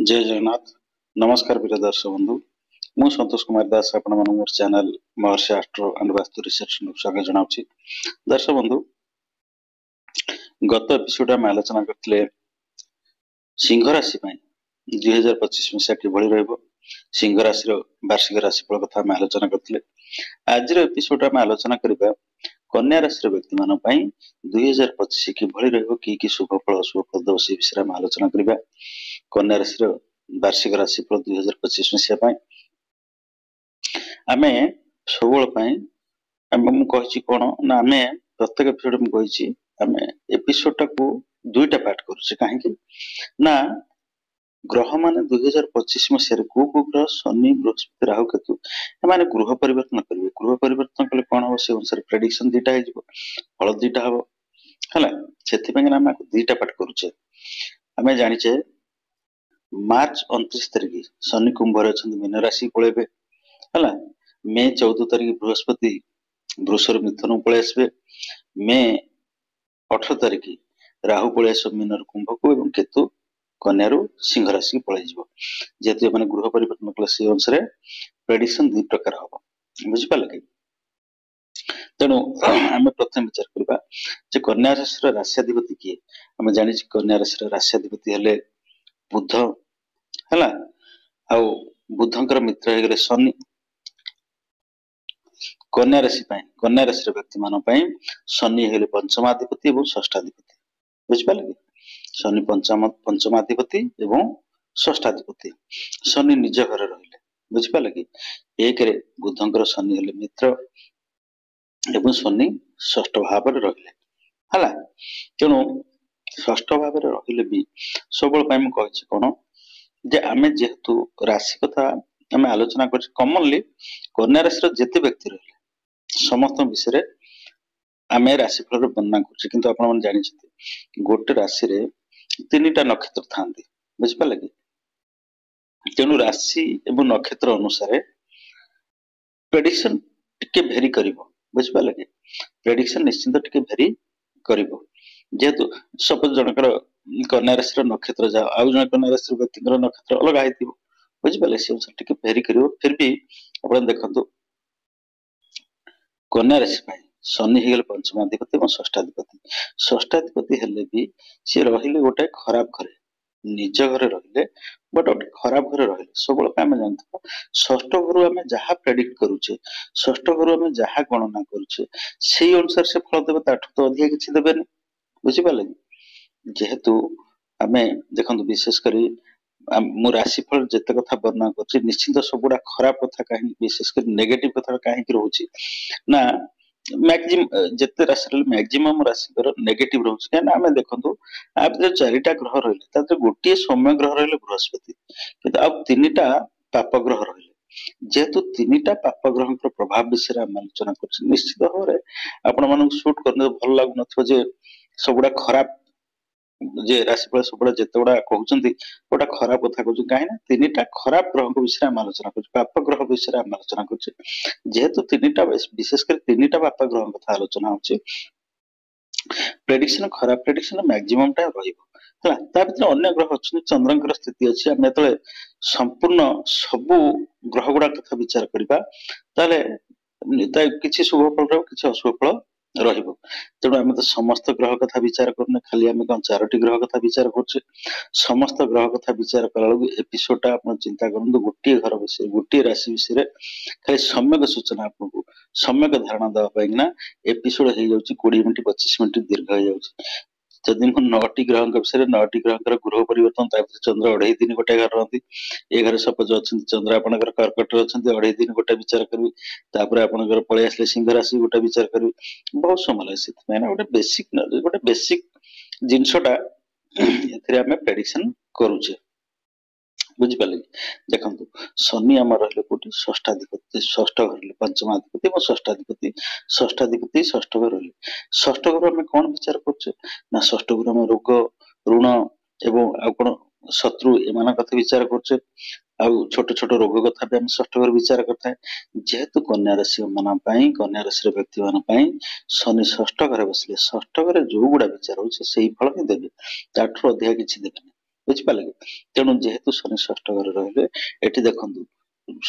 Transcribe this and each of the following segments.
जय जगन्नाथ। नमस्कार प्रिय दर्शक बंधु, मु संतोष कुमार दास आपण मोर channel Maharshi astro and vastu research स्वागत जनाऊँ। दर्शक बंधु, गत एपिसोड में आलोचना करते सिंह राशि 2025 मसीहा किभली रहिबो, सिंह राशि वार्षिक राशिफल कथा आम आलोचना करते। आज एपिसोड में आलोचना करबा कन्या राशि व्यक्ति मान 2025 किभली रहिबो, कि शुभ फल अशुभ फल दो से विषय में आलोचना करबा। कन्या राशि वार्षिक राशिफल 2025 मसीहा आमे सब कौन ना आमे प्रत्येक एपिसोड में कही आमे एपिसोड को दुईटा पार्ट करुचे कहीं ना ग्रह मान 2025 मसीह को ग्रह शनि बृहस्पति राहु केतु एमाने गृह परिवर्तन करेंगे। गृह परिवर्तन कले कौन हम से अनुसार प्रेडिक्शन दुईटा हो फल दुईटा हम है से दुईटा पार्ट करुचे। आम जाचे मार्च 29 तारिख शनि कुंभ मीन राशि पलैबे है। मे 14 तारिख बृहस्पति वृषर मिथुन पलि आसबे। मे 18 तारिख राहु पलि आस मीन कुंभ को एवं केतु कन्या सिंह राशि पलि जेहेतु मैंने गृह परिवर्तन कले से अनुसार प्रेडिक्शन दुई प्रकार हम बुझिपारे कि तेणु आम प्रथम विचार करबा जे कन्या राशि राशिधिपति किए। आम जानी कन्या राशि राशिधिपति हेले बुध है। बुधंकर मित्र हो गले शनि। कन्या राशि व्यक्ति मान शनि हेले पंचमाधिपति और षष्ठाधिपति बुझिपारे कि शनि पंचमाधिपति एवं षष्ठाधिपति। शनि निज घर रहिले बुझिपारे कि एक बुधंकर शनि हेले मित्र एवं शनि षष्ठ भाव रहिले है। तेणु षष्ठ भाव रहिले भी सब कही कौन जे आमे जेहेतु राशि कथा आमे आलोचना कर कॉमनली कन्या राशि जेते व्यक्ति रहिले समस्त विषय आमे राशिफल वर्णना कर किंतु आपण मन जानि छथि गोटे राशि रे तीनटा नक्षत्र थांती बुझिपारे कि तेणु राशि एवं नक्षत्र अनुसार प्रेडिक्शन टिके भेरी करिवो बुझिपारे कि प्रेडिक्शन निश्चित टिके भेरी करिवो। जेहेतु सपोज जनकर कन्या राशि नक्षत्र जा आउ जन कन्या राशि व्यक्ति नक्षत्र अलग आई बुझिपारे से टिके भेरी करिवो। फिर भी आपण देखंतु कन्या राशि शनि हो गले पंचमाधिपति और षष्ठाधिपति। षष्ठाधिपति हेले भी सी रहिले गोटे खराब घरे निज घरे रहिले बट गोटे खराब घरे रहिले सब जानते षष्ठ घर आम जहाँ प्रेडिक्ट करुचे षष्ठ घर आम जहाँ गणना करुचे से अनुसार से फल देवे ताठू तो अधिक किसी देवे बुझिपारे जेहेतु आम देखो विशेषकर मु राशिफल जिते कथा वर्णना कर निश्चित सबुड़ा खराब कथा कहीं विशेषकर नेगेटिव कथा कहीं रोचे ना मैक्सिमम जिते राशि मैक्सिमम राशि नेगेटिव रोचे कहीं आम देखो आप जो चारिटा ग्रह रही गोटे सौम्य ग्रह रही बृहस्पति किंतु आ तीनटा पाप ग्रह रही जेहेतु तीनटा पाप ग्रह प्रभाव विषय आम आलोचना कर निश्चित भाव में आपण मन सुट करने भल लगुन सबुड़ा खराब जे राशिफल सब जिते गुड़ा कहते गोटा खराब कथा कहूँ कहीं तीनटा खराब ग्रह विषय आम आलोचना कर पाप ग्रह विषय आम आलोचना कर जेहेतु तीनटा विशेषकर तीनटा पाप ग्रह कथा आलोचना हो प्रेडिक्शन खराब प्रेडिक्शन मैक्सिमम टा रहिबो है। अन्य ग्रह अच्छे चंद्रंकर स्थिति अच्छी आम जो संपूर्ण सबू ग्रह गुड़ा कथा विचार करवा किसी शुभ फल किसी अशुभ फल रहिबो। तेणु आम तो समस्त ग्रह कथा विचार करने खाली आम कौन चारोटी ग्रह कथा विचार कर समस्त ग्रह कथा विचार कला एपिसोड आप चिंता करूँ गोटे घर विषय गोटे राशि विषय खाली सम्यक सूचना आपको सम्यक धारणा देवाई एपिसोड हो जाऊँगी 20 मिनट 25 मिनट दीर्घ हो जाऊँगी। जदि मुझे 9टी ग्रह विषय 9टी ग्रह गृह परिवर्तन चंद्र 2.5 दिन गोटे घर रही ए घर सपोज अच्छा चंद्र आपंकर कर्कट अच्छा 2.5 दिन गोटे विचार करी आपंकर पलि आसले सिंह राशि गोटे विचार करी बहुत समय लगे से गोटे बेसिक जिनसटा आम प्रेडिक्शन करुचे बुझिपारे देखो शनि आम रही कौटी षष्ठाधिपति षष्ठ घर पंचमाधिपति और षष्ठाधिपति षष्ठाधिपति षष्ठ घर रही षष्ठ घर आम कौन विचार करुचे ना षष्ठ घर आम रोग ऋण एवं कौन शत्रु एम कथा विचार करुचे छोट छोट रोग कथा भी आम षष्ठ घर विचार करता है। जेहेतु कन्या राशि मान कन्या राशि व्यक्ति मान शनि षष्ठ घर बसले षष्ठ घर जो गुड़ा विचार हो फल ही देवे ताठू अधिक किसी देवे ବୁଝିପାରିଲେ କି? ତେଣୁ ଯେହେତୁ ଶନି ଷଷ୍ଠ ଘରେ ରହିଲେ, ଏଠି ଦେଖନ୍ତୁ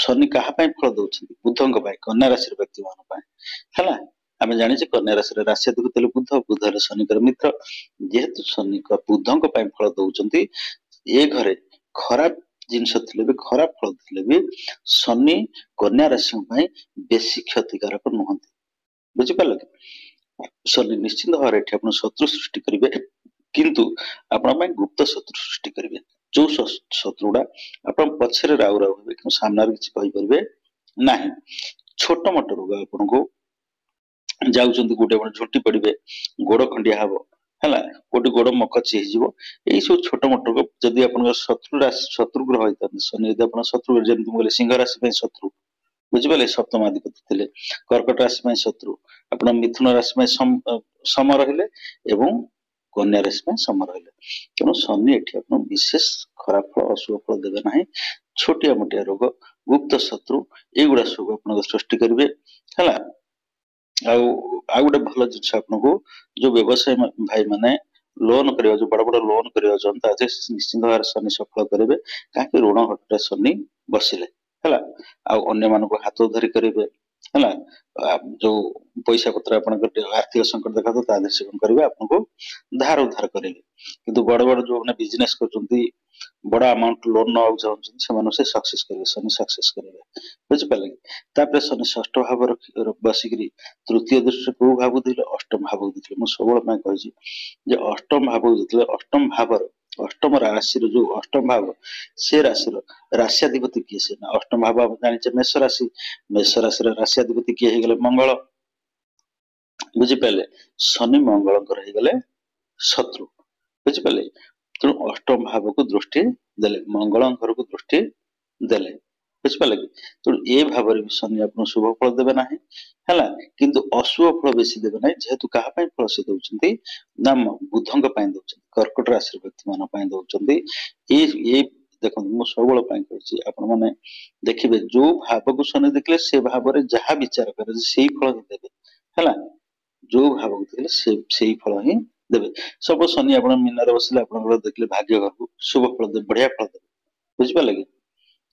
ଶନି କାହା ପାଇଁ ଫଳ ଦଉଛନ୍ତି? ବୁଧଙ୍କ ପାଇଁ, କନ୍ୟା ରାଶିର ବ୍ୟକ୍ତି ମାନଙ୍କ ପାଇଁ ହେଲା। ଆମେ ଜାଣିଛେ କନ୍ୟା ରାଶିର ରାଶ୍ୟାଧିପତି ହେଲେ ବୁଧ, ବୁଧ ହେଲେ ଶନିଙ୍କର ମିତ୍ର। ଯେହେତୁ ଶନିଙ୍କ ବୁଧଙ୍କ ପାଇଁ ଫଳ ଦଉଛନ୍ତି, ଏ ଘରେ ଖରାପ ଜିନିଷ ଥିଲେ ବି, ଖରାପ ଫଳ ଥିଲେ ବି ଶନି କନ୍ୟା ରାଶିଙ୍କ ପାଇଁ ବେଶୀ କ୍ଷତିକାରକ ନୁହନ୍ତି। ବୁଝିପାରିଲେ କି? ଶନି ନିଶ୍ଚିନ୍ତ ଭାବରେ ଏଠି ଆପଣ ଶତ୍ରୁ ସୃଷ୍ଟି କରିବେ, କିନ୍ତୁ ଆପଣଙ୍କ ପାଇଁ ଗୁପ୍ତ ଶତ୍ରୁ ସୃଷ୍ଟି କରିବେ। ଯୋଉ ଶତ୍ରୁଟା ଆପଣ ପଛରେ ରାଉ ରାଉ ହେବେ, କିନ୍ତୁ ସାମ୍ନାରେ କିଛି କହିପାରିବେ ନାହିଁ। ଛୋଟ ମୋଟ ରୋଗ ଆପଣଙ୍କୁ ଯାଉଛନ୍ତି, କୋଉଠି ଆପଣ ଝୁଣ୍ଟି ପଡିବେ, ଗୋଡ ଖଣ୍ଡିଆ ହବ ହେଲା, କୋଉଠି ଗୋଡ ମକଚି ହେଇଯିବ, ଏଇ ସବୁ ଛୋଟ ମୋଟ ରୋଗ। ଯଦି ଆପଣଙ୍କ ଶତ୍ରୁ ଗ୍ରହ ହେଇଥାନ୍ତି ଶନି, ଯଦି ଆପଣ ଶତ୍ରୁ, ଯେମିତି ମୁଁ କହିଲି ସିଂହ ରାଶି ପାଇଁ ଶତ୍ରୁ, ବୁଝିପାରିଲେ, ସପ୍ତମାଧିପତି ଥିଲେ। କର୍କଟ ରାଶି ପାଇଁ ଶତ୍ରୁ, ଆପଣ ମିଥୁନ ରାଶି ପାଇଁ ସମ ରହିଲେ, ଏବଂ କନ୍ୟା ରାଶି ପାଇଁ ସମ ରହିଲେ। ତେଣୁ ଶନି ଏଠି ଆପଣ ବିଶେଷ ଖରାପ ଫଳ, ଅଶୁଭ ଫଳ ଦେବେ ନାହିଁ। ଛୋଟିଆ ମୋଟିଆ ରୋଗ, ଗୁପ୍ତ ଶତ୍ରୁ, ଏଇଗୁଡା ସବୁ ଆପଣଙ୍କ ସୃଷ୍ଟି କରିବେ ହେଲା। ଆଉ ଗୋଟେ ଭଲ ଜିନିଷ ଆପଣଙ୍କୁ, ଯୋଉ ବ୍ୟବସାୟୀ ଭାଇ ମାନେ ଲୋନ କରିବା, ଯୋଉ ବଡ ବଡ ଲୋନ କରିବାକୁ ଚାହୁଁଛନ୍ତି, ତା ଦେହରେ ନିଶ୍ଚିନ୍ତ ଭାବରେ ଶନି ସଫଳ କରିବେ। କାହିଁକି? ଋଣ ଘଟରେ ଶନି ବସିଲେ ହେଲା। ଆଉ ଅନ୍ୟମାନଙ୍କୁ ହାତ ଧରି କରିବେ ହେଲା। ଯୋଉ ପଇସା ପତ୍ର ଆପଣଙ୍କର ଆର୍ଥିକ ସଂକଟ ଦେଖାନ୍ତୁ, ତା ଦେହରେ ସେ କଣ କରିବେ? ଆପଣଙ୍କୁ ଧାର ଉଦ୍ଧାର କରିବେ। କିନ୍ତୁ ବଡ ବଡ ଯୋଉମାନେ ବିଜନେସ କରୁଛନ୍ତି, ବଡ ଆମାଉଣ୍ଟ ଲୋନ ନେବାକୁ ଚାହୁଁଛନ୍ତି, ସେମାନଙ୍କୁ ସେ ସକ୍ସେସ କରିବେ, ଶନି ସକ୍ସେସ କରିବେ। ବୁଝିପାରିଲେ କି? ତାପରେ ଶନି ଷଷ୍ଠ ଭାବ ବସିକିରି ତୃତୀୟ ଦୃଷ୍ଟିରେ କୋଉ ଭାବକୁ ଦେଇଥିଲେ? ଅଷ୍ଟମ ଭାବକୁ ଦେଇଥିଲେ। ମୁଁ ସବୁବେଳେ ପାଇଁ କହିଛି ଯେ ଅଷ୍ଟମ ଭାବକୁ ଦେଇଥିଲେ, ଅଷ୍ଟମ ଭାବର, ଅଷ୍ଟମ ରାଶିର ଯୋଉ ଅଷ୍ଟମ ଭାବ, ସେ ରାଶିର ରାଶ୍ୟାଧିପତି କିଏ? ସେ ନା ଅଷ୍ଟମ ଭାବ ଆମେ ଜାଣିଛେ ମେଷ ରାଶି। ମେଷ ରାଶିର ରାଶ୍ୟାଧିପତି କିଏ ହେଇଗଲେ? ମଙ୍ଗଳ। ବୁଝିପାରିଲେ? ଶନି ମଙ୍ଗଳଙ୍କର ହେଇଗଲେ ଶତ୍ରୁ। ବୁଝିପାରିଲେ? ତେଣୁ ଅଷ୍ଟମ ଭାବକୁ ଦୃଷ୍ଟି ଦେଲେ, ମଙ୍ଗଳ ଘରକୁ ଦୃଷ୍ଟି ଦେଲେ। ବୁଝିପାରିଲେ କି? ତେଣୁ ଏ ଭାବରେ ବି ଶନି ଆପଣଙ୍କୁ ଶୁଭ ଫଳ ଦେବେ ନାହିଁ ହେଲା। କିନ୍ତୁ ଅଶୁଭ ଫଳ ବେଶୀ ଦେବେ ନାହିଁ। ଯେହେତୁ କାହା ପାଇଁ ଫଳ ସେ ଦଉଛନ୍ତି? ନା ବୁଧଙ୍କ ପାଇଁ ଦଉଛନ୍ତି, କର୍କଟ ରାଶିର ବ୍ୟକ୍ତି ମାନଙ୍କ ପାଇଁ ଦଉଛନ୍ତି। ଏଇ ଦେଖନ୍ତୁ, ମୁଁ ସବୁବେଳେ ପାଇଁ କହିଛି, ଆପଣ ମାନେ ଦେଖିବେ, ଯୋଉ ଭାବକୁ ଶନି ଦେଖିଲେ ସେ ଭାବରେ ଯାହା ବିଚାର କରେ ସେଇ ଫଳ ହିଁ ଦେବେ ହେଲା। ଯୋଉ ଭାବକୁ ଦେଖିଲେ ସେଇ ଫଳ ହିଁ ଦେବେ। ସବୁ ଶନି ଆପଣ ମୀନରେ ବସିଲେ, ଆପଣଙ୍କର ଦେଖିଲେ ଭାଗ୍ୟ ଘରକୁ ଶୁଭ ଫଳ ଦେବେ, ବଢିଆ ଫଳ ଦେବେ। ବୁଝିପାରିଲେ କି?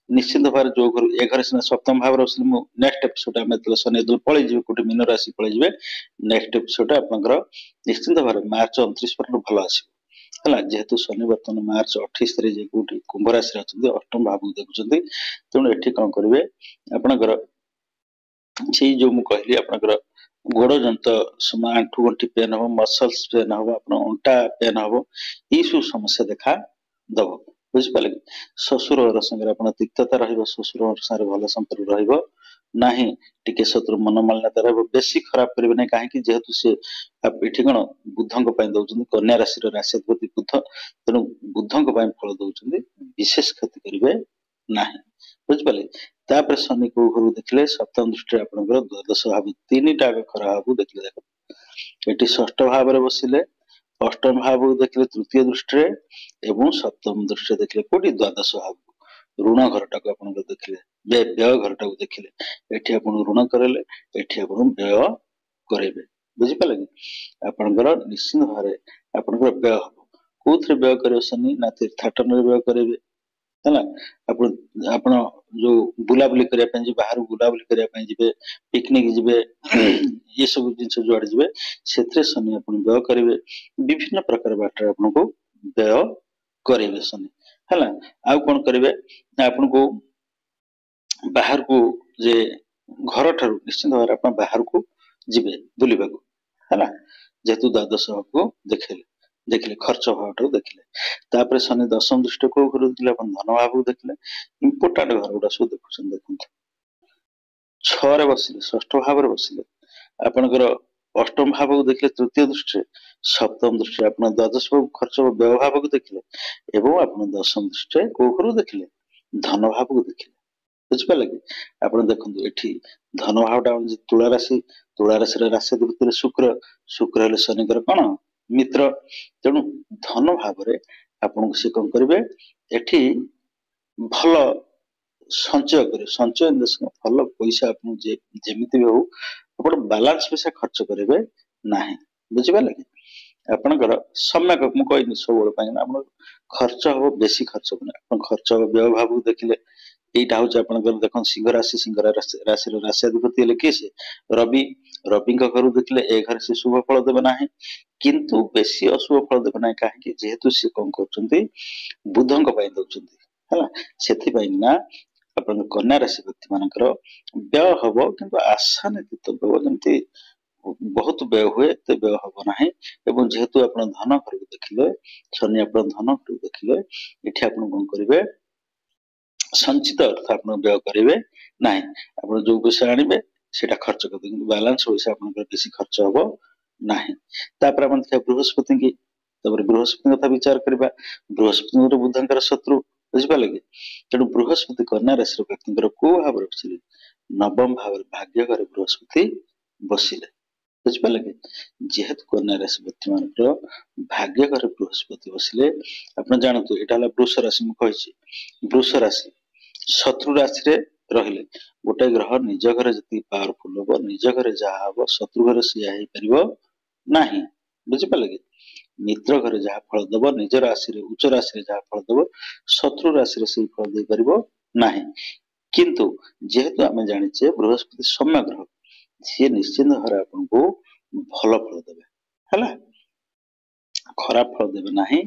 ନିଶ୍ଚିନ୍ତ ଭାବରେ ଯୋଉ ଘରୁ, ଏ ଘରେ ସିନା ସପ୍ତମ ଭାବରେ ବସିଲେ, ମୁଁ ନେକ୍ସଟ ଏପିସୋଡ ଆମେ ଯେତେବେଳେ ଶନି ଯେତେବେଳେ ପଳେଇଯିବେ କୋଉଠି ମୀନ ରାଶି ପଳେଇଯିବେ, ନେକ୍ସଟ ଏପିସୋଡ ଆପଣଙ୍କର ନିଶ୍ଚିନ୍ତ ଭାବରେ ମାର୍ଚ୍ଚ 29 ପରଠୁ ଭଲ ଆସିବ ହେଲା। ଯେହେତୁ ଶନି ବର୍ତ୍ତମାନ ମାର୍ଚ୍ଚ 28 ତାରିଖ କୋଉଠି କୁମ୍ଭ ରାଶିରେ ଅଛନ୍ତି, ଅଷ୍ଟମ ଭାବକୁ ଦେଖୁଛନ୍ତି। ତେଣୁ ଏଠି କଣ କରିବେ? ଆପଣଙ୍କର ସେଇ ଯୋଉ ମୁଁ କହିଲି, ଆପଣଙ୍କର ଗୋଡ ଯନ୍ତ୍ର, ଆଣ୍ଠୁ ଗଣ୍ଠି ପେନ୍ ହବ, ମସଲ୍ସ ପେନ୍ ହବ, ଆପଣ ଅଣ୍ଟା ପେନ୍ ହବ, ଏଇ ସବୁ ସମସ୍ୟା ଦେଖା ଦବ। ବୁଝିପାରିଲେ କି? ଶ୍ୱଶୁର ଘର ସାଙ୍ଗରେ ଆପଣ ତିକ୍ତତା ରହିବ, ଶ୍ୱଶୁର ଘର ସାଙ୍ଗରେ ଭଲ ସମ୍ପର୍କ ରହିବ ନାହିଁ। ଟିକେ ଶତ୍ରୁ ମନୋମାଳିନ୍ୟତା ରହିବ, ବେଶୀ ଖରାପ କରିବେ ନାହିଁ। କାହିଁକି? ଯେହେତୁ ସେ ଏଠି କଣ ବୁଧଙ୍କ ପାଇଁ ଦଉଛନ୍ତି, କନ୍ୟା ରାଶିର ରାଶ୍ୟାଧିପତି ବୁଧ। ତେଣୁ ବୁଧଙ୍କ ପାଇଁ ଫଳ ଦଉଛନ୍ତି, ବିଶେଷ କ୍ଷତି କରିବେ ନାହିଁ। ବୁଝିପାରିଲେ? ତାପରେ ଶନି କୋଉ ଘରକୁ ଦେଖିଲେ? ସପ୍ତମ ଦୃଷ୍ଟିରେ ଆପଣଙ୍କର ଦ୍ୱାଦଶ ଭାବ, ତିନିଟା ଖରା ଭାବକୁ ଦେଖିଲେ। ଦେଖନ୍ତୁ, ଏଠି ଷଷ୍ଠ ଭାବରେ ବସିଲେ, ଅଷ୍ଟମ ଭାବକୁ ଦେଖିଲେ ତୃତୀୟ ଦୃଷ୍ଟିରେ, ଏବଂ ସପ୍ତମ ଦୃଷ୍ଟିରେ ଦେଖିଲେ କୋଉଠି? ଦ୍ୱାଦଶ ଭାବକୁ। ଋଣ ଘରଟାକୁ ଆପଣଙ୍କର ଦେଖିଲେ, ବ୍ୟୟ ଘରଟାକୁ ଦେଖିଲେ। ଏଠି ଆପଣ ଋଣ କରେଇଲେ, ଏଠି ଆପଣ ବ୍ୟୟ କରେଇବେ। ବୁଝିପାରିଲେ କି? ଆପଣଙ୍କର ନିଶ୍ଚିନ୍ତ ଭାବରେ ଆପଣଙ୍କର ବ୍ୟୟ ହବ। କୋଉଥିରେ ବ୍ୟୟ କରିବ ଶନି? ନା ତୀର୍ଥାଟନରେ ବ୍ୟୟ କରିବେ ହେଲା। ଆପଣ ଯୋଉ ବୁଲାବୁଲି କରିବା ପାଇଁ ଯିବେ, ବାହାରକୁ ବୁଲାବୁଲି କରିବା ପାଇଁ ଯିବେ, ପିକନିକ ଯିବେ, ଏ ସବୁ ଜିନିଷ ଯୁଆଡେ ଯିବେ, ସେଥିରେ ଶନି ଆପଣ ବ୍ୟୟ କରିବେ। ବିଭିନ୍ନ ପ୍ରକାର ବାଟରେ ଆପଣଙ୍କୁ ବ୍ୟୟ କରିବେ ଶନି ହେଲା। ଆଉ କଣ କରିବେ? ନା ଆପଣଙ୍କୁ ବାହାରକୁ, ଯେ ଘର ଠାରୁ ନିଶ୍ଚିନ୍ତ ଭାବରେ ଆପଣ ବାହାରକୁ ଯିବେ ବୁଲିବାକୁ ହେଲା। ଯେହେତୁ ଦ୍ୱାଦଶ ଭାବକୁ ଦେଖିଲେ ଖର୍ଚ୍ଚ ଭାବଟାକୁ ଦେଖିଲେ। ତାପରେ ଶନି ଦଶମ ଦୃଷ୍ଟି କୋଉ ଘରକୁ ଦେଖିଲେ? ଆପଣ ଧନ ଭାବକୁ ଦେଖିଲେ। ଇମ୍ପୋର୍ଟାଣ୍ଟ ଘର ଗୁଡା ସବୁ ଦେଖୁଛନ୍ତି। ଦେଖନ୍ତୁ, 6ରେ ବସିଲେ, ଷଷ୍ଠ ଭାବରେ ବସିଲେ, ଆପଣଙ୍କର ଅଷ୍ଟମ ଭାବକୁ ଦେଖିଲେ ତୃତୀୟ ଦୃଷ୍ଟିରେ, ସପ୍ତମ ଦୃଷ୍ଟିରେ ଆପଣ ଦ୍ୱାଦଶ ଭାବ ଖର୍ଚ୍ଚ ବ୍ୟୟ ଭାବକୁ ଦେଖିଲେ, ଏବଂ ଆପଣ ଦଶମ ଦୃଷ୍ଟିରେ କୋଉ ଘରକୁ ଦେଖିଲେ? ଧନ ଭାବକୁ ଦେଖିଲେ। ବୁଝିପାରିଲେ କି? ଆପଣ ଦେଖନ୍ତୁ, ଏଠି ଧନ ଭାବଟା ତୁଳା ରାଶି, ତୁଳା ରାଶିର ରାଶ୍ୟାଧିପତି ଶୁକ୍ର ହେଲେ ଶନିଙ୍କର କଣ? ମିତ୍ର। ତେଣୁ ଧନ ଭାବରେ ଆପଣଙ୍କୁ ସେ କଣ କରିବେ? ଏଠି ଭଲ ସଞ୍ଚୟ କରିବେ। ସଞ୍ଚୟ ଭଲ ପଇସା ଆପଣଙ୍କୁ ଯେମିତି ବି ହଉ, ଆପଣ ବାଲାନ୍ସ ପଇସା ଖର୍ଚ୍ଚ କରିବେ ନାହିଁ। ବୁଝିପାରିଲେ କି? ଆପଣଙ୍କର ସମ୍ୟକ ମୁଁ କହିନି ସବୁବେଳେ ପାଇଁ ଆପଣ ଖର୍ଚ୍ଚ ହବ ବେଶୀ ଖର୍ଚ୍ଚ ହବନି ଆପଣ ଖର୍ଚ୍ଚ ହବ ବ୍ୟୟ ଭାବକୁ ଦେଖିଲେ এইটা ହଉଛି ଆପଣଙ୍କର ଦେଖନ୍ତୁ ସିଂହ ରାଶିର ରାଶିଆଧିପତି ହେଲେ କିଏ ସେ ରବି ରବିଙ୍କ ଘରୁ ଦେଖିଲେ ଏ ଘରେ ସେ ଶୁଭ ଫଳ ଦେବେ ନାହିଁ କିନ୍ତୁ ବେଶୀ ଅଶୁଭ ଫଳ ଦେବେ ନାହିଁ କାହିଁକି ଯେହେତୁ ସେ କଣ କରୁଛନ୍ତି ବୁଧଙ୍କ ପାଇଁ ଦଉଛନ୍ତି ହେଲା ସେଥିପାଇଁ ନା ଆପଣଙ୍କ କନ୍ୟା ରାଶି ବ୍ୟକ୍ତି ମାନଙ୍କର ବ୍ୟୟ ହବ କିନ୍ତୁ ଆଶାନ୍ୱିତ ବ୍ୟୟ ଯେମିତି ବହୁତ ବ୍ୟୟ ହୁଏ ଏତେ ବ୍ୟୟ ହବ ନାହିଁ ଏବଂ ଯେହେତୁ ଆପଣ ଧନ ଘରକୁ ଦେଖିଲେ ଶନି ଆପଣ ଧନ ଘରକୁ ଦେଖିଲେ ଏଠି ଆପଣ କଣ କରିବେ ସଞ୍ଚିତ ଅର୍ଥ ଆପଣ ବ୍ୟୟ କରିବେ ନାହିଁ ଆପଣ ଯୋଉ ପଇସା ଆଣିବେ ସେଟା ଖର୍ଚ୍ଚ କରିବେ କିନ୍ତୁ ବାଲାନ୍ସ ପଇସା ଆପଣଙ୍କର ବେଶୀ ଖର୍ଚ୍ଚ ହବ ନାହିଁ ତାପରେ ଆପଣ ଦେଖିବା ବୃହସ୍ପତିଙ୍କୁ ତାପରେ ବୃହସ୍ପତି କଥା ବିଚାର କରିବା ବୃହସ୍ପତି ବୁଧଙ୍କର ଶତ୍ରୁ ବୁଝିପାରିଲେ କି ତେଣୁ ବୃହସ୍ପତି କନ୍ୟା ରାଶିର ବ୍ୟକ୍ତିଙ୍କର କୋଉ ଭାବରେ ବସିଲେ ନବମ ଭାବରେ ଭାଗ୍ୟ ଘରେ ବୃହସ୍ପତି ବସିଲେ ବୁଝିପାରିଲେ କି ଯେହେତୁ କନ୍ୟା ରାଶି ବ୍ୟକ୍ତି ମାନଙ୍କର ଭାଗ୍ୟ ଘରେ ବୃହସ୍ପତି ବସିଲେ ଆପଣ ଜାଣନ୍ତୁ ଏଇଟା ହେଲା ବୃଷ ରାଶି ମୁଁ କହିଛି ବୃଷ ରାଶି ଶତ୍ରୁ ରାଶିରେ ରହିଲେ ଗୋଟେ ଗ୍ରହ ନିଜ ଘରେ ଯେତିକି ପାୱାରଫୁଲ ହବ ନିଜ ଘରେ ଯାହା ହବ ଶତ୍ରୁ ଘରେ ସେଇଆ ହେଇପାରିବ ନାହିଁ ବୁଝିପାରିଲେ କି ମିତ୍ର ଘରେ ଯାହା ଫଳ ଦବ ନିଜ ରାଶିରେ ଉଚ୍ଚ ରାଶିରେ ଯାହା ଫଳ ଦବ ଶତ୍ରୁ ରାଶିରେ ସେଇ ଫଳ ଦେଇପାରିବ ନାହିଁ କିନ୍ତୁ ଯେହେତୁ ଆମେ ଜାଣିଛେ ବୃହସ୍ପତି ସୌମ୍ୟ ଗ୍ରହ ସିଏ ନିଶ୍ଚିନ୍ତ ଭାବରେ ଆପଣଙ୍କୁ ଭଲ ଫଳ ଦେବେ ହେଲା ଖରାପ ଫଳ ଦେବେ ନାହିଁ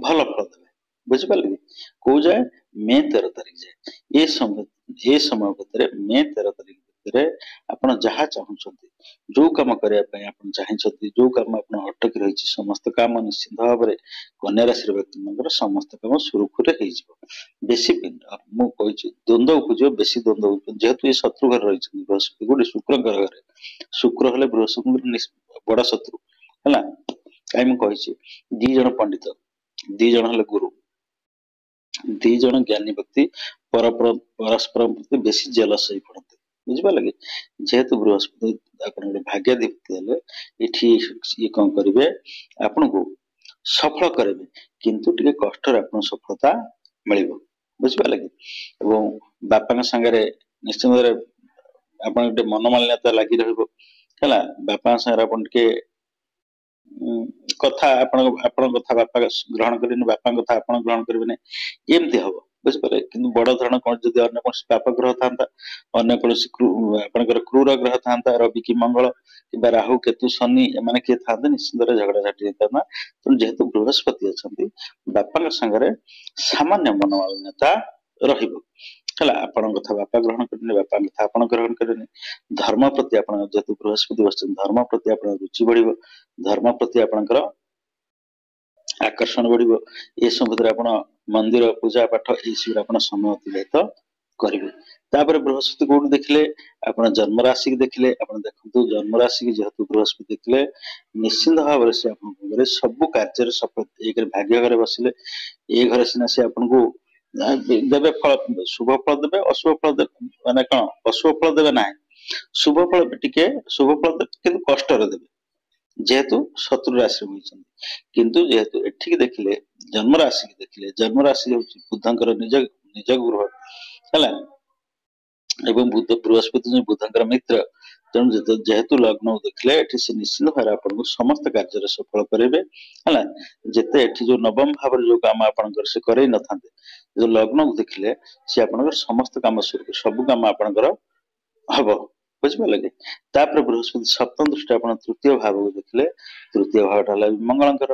ଭଲ ଫଳ ଦେବେ ବୁଝିପାରିଲେ କି କୋଉ ଯାଏ ମେ 13 ତାରିଖ ଯାଏ ଏ ସମୟ ଭିତରେ ମେ 13 ତାରିଖ ଭିତରେ ଆପଣ ଯାହା ଚାହୁଁଛନ୍ତି ଯୋଉ କାମ କରିବା ପାଇଁ ଆପଣ ଚାହିଁଛନ୍ତି ଯୋଉ କାମ ଆପଣ ଅଟକି ରହିଛି ସମସ୍ତ କାମ ନିଶ୍ଚିନ୍ତ ଭାବରେ କନ୍ୟା ରାଶିର ବ୍ୟକ୍ତି ମାନଙ୍କର ସମସ୍ତ କାମ ସୁରୁଖୁରୁରେ ହେଇଯିବ ବେଶୀ ମୁଁ କହିଛି ଦ୍ୱନ୍ଦ୍ୱ ଉପୁଜିବ ବେଶୀ ଦ୍ୱନ୍ଦ୍ୱ ଉପୁଜିବ ଯେହେତୁ ଏ ଶତ୍ରୁ ଘରେ ରହିଛନ୍ତି ବୃହସ୍ପତି ଗୋଟେ ଶୁକ୍ରଙ୍କର ଘରେ ଶୁକ୍ର ହେଲେ ବୃହସ୍ପତିଙ୍କର ବଡ ଶତ୍ରୁ ହେଲା କାହିଁ ମୁଁ କହିଛି ଦି ଜଣ ପଣ୍ଡିତ ଦି ଜଣ ହେଲେ ଗୁରୁ ଦି ଜଣ ଜ୍ଞାନୀ ବ୍ୟକ୍ତି ପରସ୍ପର ପ୍ରତି ବେଶୀ ଜେଲସ ହେଇ ପଡନ୍ତି ବୁଝିପାରିଲେ କି ଯେହେତୁ ବୃହସ୍ପତି ଆପଣଙ୍କର ଭାଗ୍ୟାଧିପତି ହେଲେ ଏଠି ଇଏ କଣ କରିବେ ଆପଣଙ୍କୁ ସଫଳ କରିବେ କିନ୍ତୁ ଟିକେ କଷ୍ଟରେ ଆପଣଙ୍କୁ ସଫଳତା ମିଳିବ ବୁଝିପାରିଲେ କି ଏବଂ ବାପାଙ୍କ ସାଙ୍ଗରେ ନିଶ୍ଚିତ ଭାବରେ ଆପଣ ଗୋଟେ ମନୋମାଳିନ୍ୟତା ଲାଗି ରହିବ ହେଲା ବାପାଙ୍କ ସାଙ୍ଗରେ ଆପଣ ଟିକେ କଥା ଆପଣଙ୍କ କଥା ବାପା ଗ୍ରହଣ କରିବେନି ବାପାଙ୍କ କଥା ଆପଣ ଗ୍ରହଣ କରିବେନି ଏମିତି ହବ ବୁଝିପାରିଲେ କିନ୍ତୁ ବଡ ଧରଣ କଣ ଯଦି ଅନ୍ୟ କୌଣସି ପାପ ଗ୍ରହ ଥାନ୍ତା ଅନ୍ୟ କୌଣସି ଆପଣଙ୍କର କ୍ରୁର ଗ୍ରହ ଥାନ୍ତା ରବି କି ମଙ୍ଗଳ କିମ୍ବା ରାହୁ କେତୁ ଶନି ଏମାନେ କିଏ ଥାନ୍ତେ ନିଶ୍ଚିତରେ ଝଗଡା ଝାଟି ହେଇଥାନ୍ତା ତେଣୁ ଯେହେତୁ ବୃହସ୍ପତି ଅଛନ୍ତି ବାପାଙ୍କ ସାଙ୍ଗରେ ସାମାନ୍ୟ ମନୋମାଳିନ୍ୟତା ରହିବ ହେଲା ଆପଣଙ୍କ କଥା ବାପା ଗ୍ରହଣ କରିବେନି ବାପାଙ୍କ କଥା ଆପଣ ଗ୍ରହଣ କରିବେନି ଧର୍ମ ପ୍ରତି ଆପଣ ଯେହେତୁ ବୃହସ୍ପତି ବସିଛନ୍ତି ଧର୍ମ ପ୍ରତି ଆପଣଙ୍କ ରୁଚି ବଢିବ ଧର୍ମ ପ୍ରତି ଆପଣଙ୍କର ଆକର୍ଷଣ ବଢିବ ଏ ସମ୍ବନ୍ଧରେ ଆପଣ ମନ୍ଦିର ପୂଜା ପାଠ ଏଇସବୁରେ ଆପଣ ସମୟ ଅତିବାହିତ କରିବେ ତାପରେ ବୃହସ୍ପତି କୋଉଠି ଦେଖିଲେ ଆପଣ ଜନ୍ମ ରାଶିକି ଦେଖିଲେ ଆପଣ ଦେଖନ୍ତୁ ଜନ୍ମ ରାଶିକି ଯେହେତୁ ବୃହସ୍ପତି ଦେଖିଲେ ନିଶ୍ଚିନ୍ତ ଭାବରେ ସେ ଆପଣଙ୍କ ସବୁ କାର୍ଯ୍ୟରେ ସଫଳ ଏକରେ ଭାଗ୍ୟ ଘରେ ବସିଲେ ଏ ଘରେ ସିନା ସେ ଆପଣଙ୍କୁ ଦେବେ ଫଳ ଶୁଭ ଫଳ ଦେବେ ଅଶୁଭ ଫଳ ଦେବେ ମାନେ କଣ ଅଶୁଭ ଫଳ ଦେବେ ନାହିଁ ଶୁଭ ଫଳ ଟିକେ ଶୁଭ ଫଳ ଦେବେ କିନ୍ତୁ କଷ୍ଟରେ ଦେବେ ଯେହେତୁ ଶତ୍ରୁ ରାଶି ହୋଇଛନ୍ତି କିନ୍ତୁ ଯେହେତୁ ଏଠିକି ଦେଖିଲେ ଜନ୍ମ ରାଶିକି ଦେଖିଲେ ଜନ୍ମ ରାଶି ହେଉଛି ବୁଧଙ୍କର ନିଜ ଗୃହ ହେଲା ଏବଂ ବୃହସ୍ପତି ବୁଧଙ୍କର ମିତ୍ର ତେଣୁ ଯେହେତୁ ଲଗ୍ନ ଦେଖିଲେ ଏଠି ସେ ନିଶ୍ଚିନ୍ତ ଭାବରେ ଆପଣଙ୍କୁ ସମସ୍ତ କାର୍ଯ୍ୟରେ ସଫଳ କରିବେ ହେଲା ଯେତେ ଏଠି ଯୋଉ ନବମ ଭାବରେ ଯୋଉ କାମ ଆପଣଙ୍କର ସେ କରେଇ ନଥାନ୍ତେ ଯୋଉ ଲଗ୍ନକୁ ଦେଖିଲେ ସେ ଆପଣଙ୍କର ସମସ୍ତ କାମ ସବୁ କାମ ଆପଣଙ୍କର ହବ ବୁଝିପାରିଲେ କି ତାପରେ ବୃହସ୍ପତି ସପ୍ତମ ଦୃଷ୍ଟି ଆପଣ ତୃତୀୟ ଭାବକୁ ଦେଖିଲେ ତୃତୀୟ ଭାବଟା ହେଲା ମଙ୍ଗଳଙ୍କର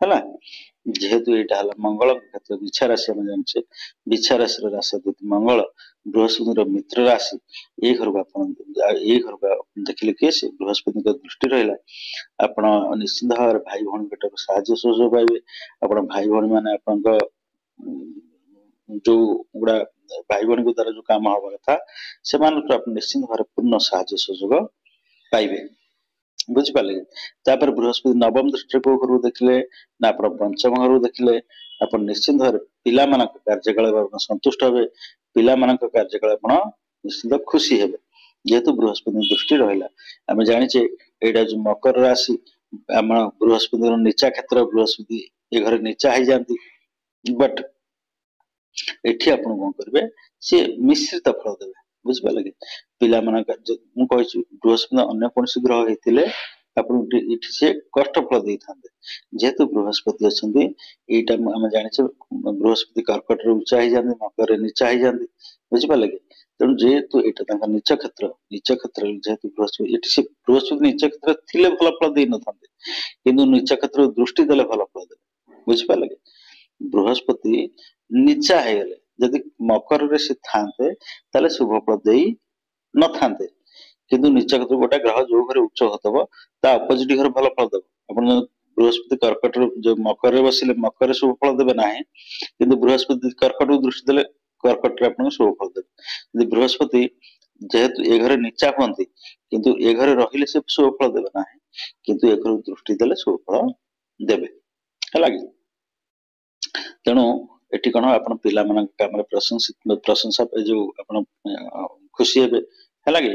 ହେଲା ଯେହେତୁ ଏଇଟା ହେଲା ମଙ୍ଗଳଙ୍କ କ୍ଷେତ୍ର ବିଛା ରାଶି ଆମେ ଜାଣିଛେ ବିଛା ରାଶିର ରାଶିପତି ମଙ୍ଗଳ ବୃହସ୍ପତିର ମିତ୍ର ରାଶି ଏଇ ଘରକୁ ଆପଣ ଦେଖିଲେ କିଏ ସେ ବୃହସ୍ପତିଙ୍କ ଦୃଷ୍ଟି ରହିଲା ଆପଣ ନିଶ୍ଚିନ୍ତ ଭାବରେ ଭାଇ ଭଉଣୀଙ୍କ ସାହାଯ୍ୟ ସହଯୋଗ ପାଇବେ ଆପଣ ଭାଇ ଭଉଣୀ ମାନେ ଆପଣଙ୍କ ଯୋଉ ଗୁଡା ଭାଇ ଭଉଣୀଙ୍କ ଦ୍ଵାରା ଯୋଉ କାମ ହବା କଥା ସେମାନଙ୍କୁ ଆପଣ ନିଶ୍ଚିନ୍ତ ଭାବରେ ପୂର୍ଣ୍ଣ ସାହାଯ୍ୟ ସହଯୋଗ ପାଇବେ ବୁଝିପାରିଲେ ତାପରେ ବୃହସ୍ପତି ନବମ ଦୃଷ୍ଟିରେ କୋଉ ଘରକୁ ଦେଖିଲେ ନା ଆପଣ ପଞ୍ଚମ ଘରକୁ ଦେଖିଲେ ଆପଣ ନିଶ୍ଚିନ୍ତ ଭାବରେ ପିଲାମାନଙ୍କ କାର୍ଯ୍ୟକଳାପ ଆପଣ ସନ୍ତୁଷ୍ଟ ହେବେ ପିଲାମାନଙ୍କ କାର୍ଯ୍ୟକଳାପ ଆପଣ ନିଶ୍ଚିନ୍ତ ଖୁସି ହେବେ ଯେହେତୁ ବୃହସ୍ପତି ଦୃଷ୍ଟି ରହିଲା ଆମେ ଜାଣିଛେ ଏଇଟା ଯୋଉ ମକର ରାଶି ଆମ ବୃହସ୍ପତିର ନିଚା କ୍ଷେତ୍ର ବୃହସ୍ପତି ଏ ଘରେ ନିଚା ହେଇଯାଆନ୍ତି ବଟ୍ ଏଠି ଆପଣ କଣ କରିବେ ସିଏ ମିଶ୍ରିତ ଫଳ ଦେବେ ବୁଝିପାରିଲେ କି ପିଲାମାନଙ୍କ ମୁଁ କହିଛି ବୃହସ୍ପତି ଅନ୍ୟ କୌଣସି ଗ୍ରହ ହେଇଥିଲେ ଆପଣଙ୍କୁ ଏଠି ସେ କଷ୍ଟ ଫଳ ଦେଇଥାନ୍ତେ। ଯେହେତୁ ବୃହସ୍ପତି ଅଛନ୍ତି, ଏଇଟା ଆମେ ଜାଣିଛେ ବୃହସ୍ପତି କର୍କଟରେ ଉଚ୍ଚ ହେଇଯାନ୍ତି, ମକରରେ ନିଚା ହେଇଯାନ୍ତି, ବୁଝିପାରିଲେ କି? ତେଣୁ ଯେହେତୁ ଏଇଟା ତାଙ୍କ ନିଚ କ୍ଷେତ୍ର, ନିଚ କ୍ଷେତ୍ରରେ ଯେହେତୁ ବୃହସ୍ପତି, ଏଠି ସେ ବୃହସ୍ପତି ନିଚ କ୍ଷେତ୍ର ଥିଲେ ଭଲ ଫଳ ଦେଇନଥାନ୍ତେ, କିନ୍ତୁ ନିଚ କ୍ଷେତ୍ରରେ ଦୃଷ୍ଟି ଦେଲେ ଭଲ ଫଳ ଦେବେ, ବୁଝିପାରିଲେ କି? ବୃହସ୍ପତି ନିଚା ହେଇଗଲେ, ଯଦି ମକରରେ ସେ ଥାନ୍ତେ ତାହେଲେ ଶୁଭ ଫଳ ଦେଇ ନଥାନ୍ତେ, କିନ୍ତୁ ନିଚ କ୍ଷେତ୍ର ଗୋଟେ ଗ୍ରହ ଯୋଉ ଘରେ ଉଚ୍ଚ ହଉଥିବ ତା ଅପୋଜିଟ ଘରେ ଭଲ ଫଳ ଦେବ। ଆପଣ ବୃହସ୍ପତି କର୍କଟରେ ଯୋଉ ମକରରେ ବସିଲେ ମକରରେ ଶୁଭ ଫଳ ଦେବେ ନାହିଁ, କିନ୍ତୁ ବୃହସ୍ପତି କର୍କଟକୁ ଦୃଷ୍ଟି ଦେଲେ କର୍କଟରେ ଆପଣଙ୍କୁ ଶୁଭ ଫଳ ଦେବେ। ଯଦି ବୃହସ୍ପତି ଯେହେତୁ ଏ ଘରେ ନିଚା ହୁଅନ୍ତି, କିନ୍ତୁ ଏ ଘରେ ରହିଲେ ସେ ଶୁଭ ଫଳ ଦେବେ ନାହିଁ, କିନ୍ତୁ ଏ ଘରକୁ ଦୃଷ୍ଟି ଦେଲେ ଶୁଭ ଫଳ ଦେବେ, ହେଲା କି? ତେଣୁ ଏଠି କଣ ଆପଣ ପିଲାମାନଙ୍କ କାମରେ ପ୍ରଶଂସା ଯୋଉ ଆପଣ ଖୁସି ହେବେ, ହେଲା କି?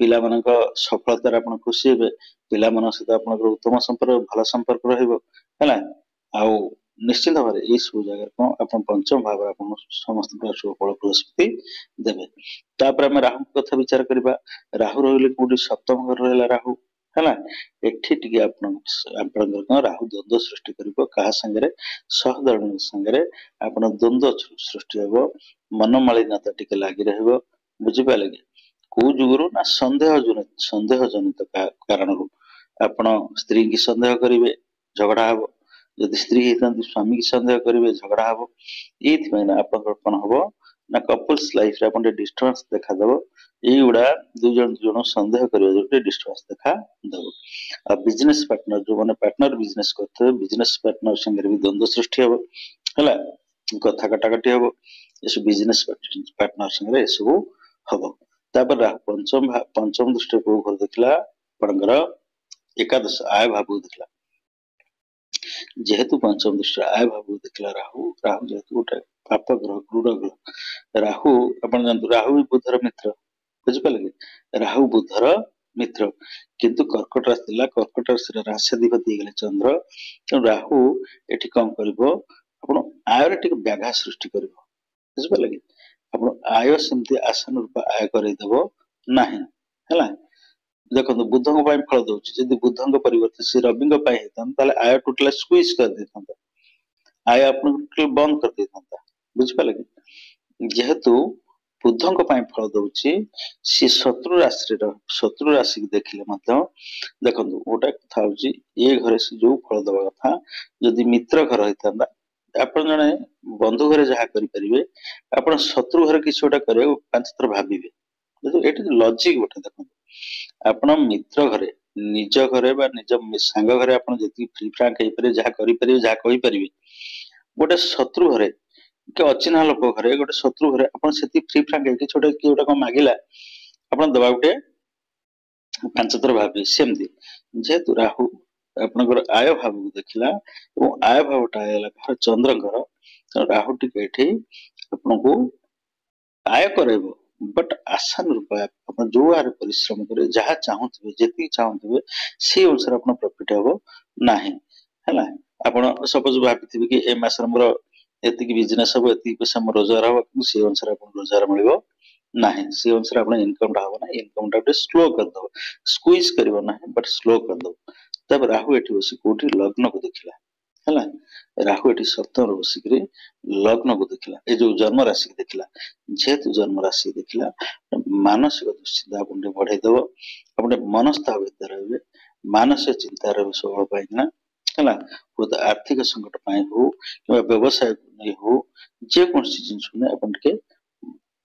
ପିଲାମାନଙ୍କ ସଫଳତାରେ ଆପଣ ଖୁସି ହେବେ, ପିଲାମାନଙ୍କ ସହିତ ଆପଣଙ୍କର ଉତ୍ତମ ସମ୍ପର୍କ, ଭଲ ସମ୍ପର୍କ ରହିବ, ହେଲା? ଆଉ ନିଶ୍ଚିତ ଭାବରେ ଏଇ ସବୁ ଜାଗାରେ କଣ ଆପଣ ପଞ୍ଚମ ଭାବରେ ଆପଣ ସମସ୍ତଙ୍କର ଶୁଭ ଫଳ ବୃହସ୍ପତି ଦେବେ। ତାପରେ ଆମେ ରାହୁଙ୍କ କଥା ବିଚାର କରିବା। ରାହୁ ରହିଲେ କୋଉଠି? ସପ୍ତମ ଘରେ ରହିଲା ରାହୁ, ହେଲା? ଏଠି ଟିକେ ଆପଣଙ୍କର କଣ ରାହୁ ଦ୍ୱନ୍ଦ୍ୱ ସୃଷ୍ଟି କରିବ, କାହା ସାଙ୍ଗରେ? ସହଧର୍ମୀ ସାଙ୍ଗରେ ଆପଣ ଦ୍ୱନ୍ଦ୍ୱ ସୃଷ୍ଟି ହବ, ମନମାଳିନ୍ୟତା ଟିକେ ଲାଗି ରହିବ, ବୁଝିପାରିଲେ କି? କୋଉ ଯୁଗରୁ? ନା ସନ୍ଦେହ ଜନିତ କାରଣରୁ ଆପଣ ସ୍ତ୍ରୀ କି ସନ୍ଦେହ କରିବେ, ଝଗଡା ହବ। ଯଦି ସ୍ତ୍ରୀ ହେଇଥାନ୍ତି ସ୍ୱାମୀ କି ସନ୍ଦେହ କରିବେ, ଝଗଡା ହବ। ଏଇଥିପାଇଁ ନା ଆପଣଙ୍କର କଣ ହବ? ନା କପଲ୍ସ ଲାଇଫରେ ଆପଣ ଟିକେ ଡିଷ୍ଟର୍ବାନ୍ସ ଦେଖାଦବ। ଏଇଗୁଡା ଦୁଇ ଜଣ ସନ୍ଦେହ କରିବା ଯୋଗୁଁ ଟିକେ ଡିଷ୍ଟର୍ବାନ୍ସ ଦେଖା ଦବ। ଆଉ ବିଜନେସ ପାର୍ଟନର, ଯୋଉମାନେ ପାର୍ଟନର ବିଜନେସ କରୁଥିବେ, ବିଜନେସ ପାର୍ଟନର ସାଙ୍ଗରେ ବି ଦ୍ୱନ୍ଦ୍ୱ ସୃଷ୍ଟି ହବ, ହେଲା? କଥା କଟାକଟି ହବ, ଏସବୁ ବିଜନେସ ପାର୍ଟନର ସାଙ୍ଗରେ ଏସବୁ ହବ। ତାପରେ ପଞ୍ଚମ ଦୃଷ୍ଟିରେ କୋଉ ଘର ଦେଖିଲା? ଆପଣଙ୍କର ଏକାଦଶ ଆୟ ଭାବକୁ ଦେଖିଲା। ଯେହେତୁ ପଞ୍ଚମ ଦୃଷ୍ଟିରେ ଆୟ ଭାବକୁ ଦେଖିଲା ରାହୁ ଯେହେତୁ ଗୋଟେ ପାପ ଗ୍ରହ, କ୍ରୁର ଗ୍ରହ, ରାହୁ ଆପଣ ଜାଣନ୍ତୁ ରାହୁ ବି ବୁଧର ମିତ୍ର, ବୁଝିପାରିଲେ କି? ରାହୁ ବୁଧର ମିତ୍ର, କିନ୍ତୁ କର୍କଟ ଆସିଥିଲା, କର୍କଟ ରାଶାଧିପତି ହେଇଗଲେ ଚନ୍ଦ୍ର। ତେଣୁ ରାହୁ ଏଠି କଣ କରିବ? ଆପଣ ଆୟରେ ଟିକେ ବ୍ୟାଘାତ ସୃଷ୍ଟି କରିବ, ବୁଝିପାରିଲେ କି? ଆପଣ ଆୟ ସେମିତି ଆଶାନୁରୂପ ଆୟ କରେଇଦବ ନାହିଁ, ହେଲା? ଦେଖନ୍ତୁ ବୁଧଙ୍କ ପାଇଁ ଫଳ ଦଉଛି, ଯଦି ବୁଧଙ୍କ ପରିବର୍ତ୍ତେ ସେ ରବିଙ୍କ ପାଇଁ ହେଇଥାନ୍ତା ତାହେଲେ ଆୟ ଟୋଟାଲ ସ୍କୁଇଜ କରିଦେଇଥାନ୍ତା, ଆୟ ଆପଣଙ୍କୁ ଟୋଟାଲ ବନ୍ଦ କରିଦେଇଥାନ୍ତା, ବୁଝିପାରିଲେ କି? ଯେହେତୁ ବୁଧଙ୍କ ପାଇଁ ଫଳ ଦଉଛି, ସେ ଶତ୍ରୁ ରାଶିକି ଦେଖିଲେ ମଧ୍ୟ, ଦେଖନ୍ତୁ ଗୋଟେ କଥା ହଉଛି, ଏ ଘରେ ସେ ଯୋଉ ଫଳ ଦବା କଥା, ଯଦି ମିତ୍ର ଘର ହେଇଥାନ୍ତା, ଆପଣ ଜଣେ ବନ୍ଧୁ ଘରେ ଯାହା କରିପାରିବେ, ଆପଣ ଶତ୍ରୁ ଘରେ କିଛି ଗୋଟେ କରିବାକୁ 5 ଥର ଭାବିବେ। ଏଠି ଲଜିକ ଗୋଟେ ଦେଖନ୍ତୁ, ଆପଣ ମିତ୍ର ଘରେ, ନିଜ ଘରେ ବା ନିଜ ସାଙ୍ଗ ଘରେ ଆପଣ ଯେତିକି ଫ୍ରି ଫ୍ରାଙ୍କ ହେଇପାରିବେ, ଯାହା କରିପାରିବେ, ଯାହା କହିପାରିବେ, ଗୋଟେ ଶତ୍ରୁ ଘରେ କି ଅଚିହ୍ନା ଲୋକ ଘରେ, ଗୋଟେ ଶତ୍ରୁ ଘରେ ଆପଣ ସେତିକି ଫ୍ରି ଫ୍ରାଙ୍କ ହେଇକି କିଏ ଗୋଟେ କଣ ମାଗିଲା, ଆପଣ ଦବା ଗୋଟେ 5 ଥର ଭାବିବେ। ସେମିତି ଯେହେତୁ ରାହୁ ଆପଣଙ୍କର ଆୟ ଭାବକୁ ଦେଖିଲା ଏବଂ ଆୟ ଭାବଟା ହେଲା ଚନ୍ଦ୍ରଙ୍କର, ରାହୁ ଟିକେ ଏଠି ଆପଣଙ୍କୁ ଆୟ କରାଇବ, ବଟ୍ ଆଶାନୁରୂପ ଆପଣ ଯୋଉ ଆରେ ପରିଶ୍ରମ କରିବେ, ଯାହା ଚାହୁଁଥିବେ, ଯେତିକି ଚାହୁଁଥିବେ, ସେଇ ଅନୁସାରେ ଆପଣ ପ୍ରଫିଟ ହବ ନାହିଁ, ହେଲା? ଆପଣ ସପୋଜ ଭାବିଥିବେ କି ଏ ମାସରେ ମୋର ଏତିକି ବିଜନେସ ହବ, ଏତିକି ପଇସା ମୋର ରୋଜଗାର ହବ, କିନ୍ତୁ ସେଇ ଅନୁସାରେ ଆପଣଙ୍କୁ ରୋଜଗାର ମିଳିବ ନାହିଁ, ସେଇ ଅନୁସାରେ ଆପଣ ଇନକମ ଟା ହବ ନାହିଁ, ଇନକମ ଟା ଟିକେ ସ୍ଲୋ କରିଦବ, ସ୍କୁଇଜ କରିବ ନାହିଁ, ବଟ୍ ସ୍ଲୋ କରିଦବ। ତାପରେ ରାହୁ ଏଠି ବସି କୋଉଠି? ଲଗ୍ନକୁ ଦେଖିଲା, ହେଲା? ରାହୁ ଏଠି ସପ୍ତମରେ ବସିକିରି ଲଗ୍ନକୁ ଦେଖିଲା, ଏ ଯୋଉ ଜନ୍ମ ରାଶିକୁ ଦେଖିଲା। ଯେହେତୁ ଜନ୍ମ ରାଶି ଦେଖିଲା, ମାନସିକ ଦୁଶ୍ଚିନ୍ତା ଆପଣ ଟିକେ ବଢେଇ ଦବ, ଆପଣ ଟିକେ ମନସ୍ତାପ ଭିତରେ ରହିବେ, ମାନସିକ ଚିନ୍ତା ରହିବେ ସବୁବେଳ ପାଇଁ ନା, ହେଲା? ହୁଏତ ଆର୍ଥିକ ସଂକଟ ପାଇଁ ହଉ କିମ୍ବା ବ୍ୟବସାୟକୁ ନେଇ ହଉ, ଯେକୌଣସି ଜିନିଷ ନେଇ ଆପଣ ଟିକେ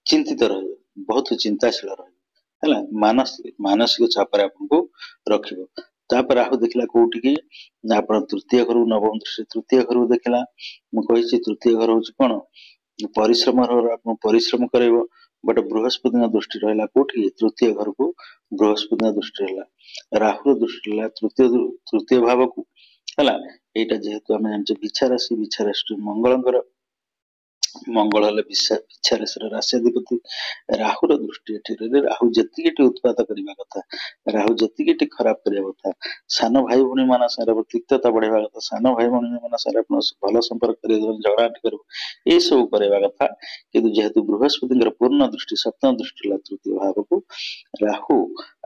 ଚିନ୍ତିତ ରହିବେ, ବହୁତ ଚିନ୍ତାଶୀଳ ରହିବେ, ହେଲା? ମାନସିକ ଚାପରେ ଆପଣଙ୍କୁ ରଖିବ। ତାପରେ ରାହୁ ଦେଖିଲା କୋଉଠିକି? ନା ଆପଣ ତୃତୀୟ ଘରକୁ, ନବମ ଦୃଷ୍ଟି ତୃତୀୟ ଘରକୁ ଦେଖିଲା। ମୁଁ କହିଛି ତୃତୀୟ ଘର ହଉଛି କଣ? ପରିଶ୍ରମ ଘର, ଆପଣ ପରିଶ୍ରମ କରାଇବ, ବଟ ବୃହସ୍ପତିଙ୍କ ଦୃଷ୍ଟି ରହିଲା କୋଉଠି? ତୃତୀୟ ଘରକୁ ବୃହସ୍ପତିଙ୍କ ଦୃଷ୍ଟି ରହିଲା, ରାହୁର ଦୃଷ୍ଟି ରହିଲା ତୃତୀୟ ଭାବକୁ, ହେଲା? ଏଇଟା ଯେହେତୁ ଆମେ ଜାଣିଛେ ବିଛା ରାଶି ମଙ୍ଗଳଙ୍କର, ମଙ୍ଗଳ ହେଲେ ବିଛା ରାଶିର ରାଶିଧିପତି। ରାହୁର ଦୃଷ୍ଟି ଏଠି ରହିଲେ, ରାହୁ ଯେତିକି ଏଠି ଉତ୍ପାତ କରିବା କଥା, ରାହୁ ଯେତିକି ଏଠି ଖରାପ କରିବା କଥା, ସାନ ଭାଇ ଭଉଣୀ ମାନଙ୍କ ସାଙ୍ଗରେ ତିକ୍ତତା ବଢେଇବା କଥା, ସାନ ଭାଇ ଭଉଣୀ ମାନଙ୍କ ସାଙ୍ଗରେ ଆପଣ ଭଲ ସମ୍ପର୍କ କରିବା, ଝଗଡା କରିବ, ଏଇ ସବୁ କରିବା କଥା। କିନ୍ତୁ ଯେହେତୁ ବୃହସ୍ପତିଙ୍କର ପୂର୍ଣ୍ଣ ଦୃଷ୍ଟି, ସପ୍ତମ ଦୃଷ୍ଟି ହେଲା ତୃତୀୟ ଭାବକୁ, ରାହୁ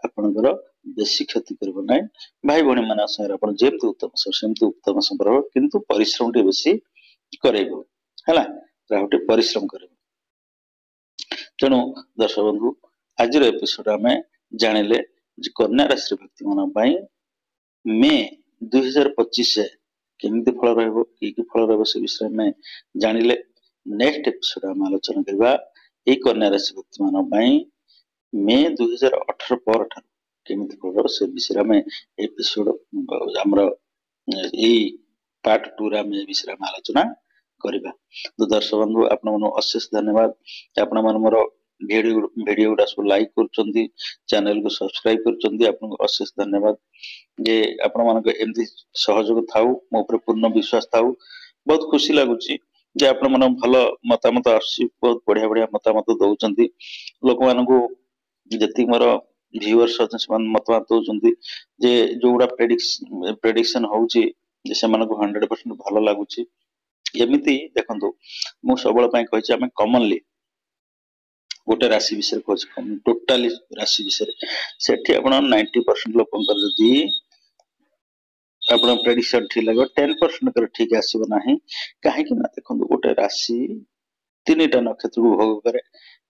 ଆପଣଙ୍କର बेसी क्षति करिबो नै भाई भणी माने संगे आपण जेमति उत्तम सेमति उत्तम संपर्क किंतु परिश्रम टे बेसी करेबो हला राहुटे परिश्रम करेबो तेणु दर्शक बंधु आज एपिसोड आमे जानिले जे कन्या राशि व्यक्ति मन पई मे 2025 केमिति फल रहबो की फल रहबो से विषय में जानिले नेक्स्ट एपिसोड हम आलोचना करबा ए कन्या राशि व्यक्ति मन पई मे 2018 पर केमिति फल रहबो से विषय में एपिसोड हमर ए पार्ट 2 रा में विषय में आलोचना करबा तो दर्शक बंधु आपन मन अशेष धन्यवाद आपन मन मोर वीडियो गुडा सब लाइक करचंदी चैनल को सब्सक्राइब करचंदी आपन अशेष धन्यवाद जे आपण मानक एमती सहयोग थाउ मो ऊपर पूर्ण विश्वास थाउ बहुत खुशी लागुची जे आपण मन भलो मतामत आसी बहुत बढ़िया बढ़िया मतामत दउचंदी लोक मानको जति मोर व्यूअर्स अछन मतामत दउचंदी जे जोडा प्रेडिक्शन होउची जे से मानको 100% भलो लागुची एमिति देखंतु मु सबल पय कहछि हम कॉमनली गोटे राशि विषय कहछि टोटली राशि विषय सेठी आपण 90% लोकंकर जदी आपण प्रेडिक्शन ठीक लागो 10% कर ठीक आसीबो नाही काहे कि ना देखंतु गोटे राशि तीनटा नक्षत्र को भोग करे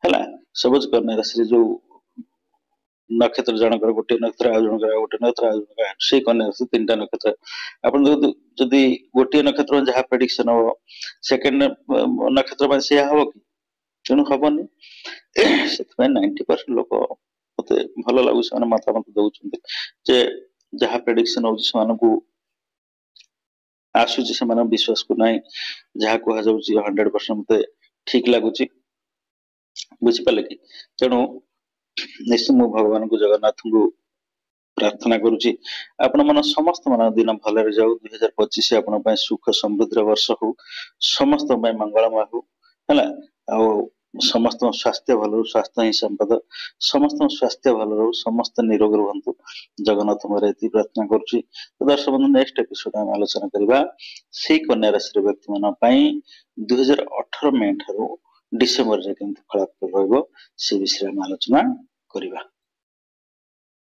हला सबज करने राशि जो नक्षत्र जनकर गोटे नक्षत्र आ जनकर गोटे नक्षत्र आ जनकर से कन्या राशि तीनटा नक्षत्र आपण जदी गोटे नक्षत्र जहा प्रेडिक्शन हो सेकंड नक्षत्र में से हो कि तेणु हबनी से 90% लोक मते भलो लागु से मतामत दउछन्ते जे जहा प्रेडिक्शन हो से आसुची से विश्वास को नहीं जहा कह जाउची 100% मते ठीक लागुची बुझी पाले कि तेणु निश्चय मु भगवान को जगन्नाथ को प्रार्थना करूची आपण मन समस्त मन दिन भले जाऊ 2025 आपण पय सुख समृद्धि वर्ष हो समस्त पय मंगलमय हो हला आ समस्त स्वास्थ्य भलो स्वास्थ्य ही संपद समस्त स्वास्थ्य भलो समस्त निरोग रहंतु जगन्नाथ मरेती प्रार्थना करूची तो दर्शक बंधु नेक्स्ट एपिसोड हम आलोचना करबा से कन्या राशि व्यक्ति मन पई 2018 मे ठारो डिसेंबर रे केमति फल रहबो से विषय हम आलोचना करबा।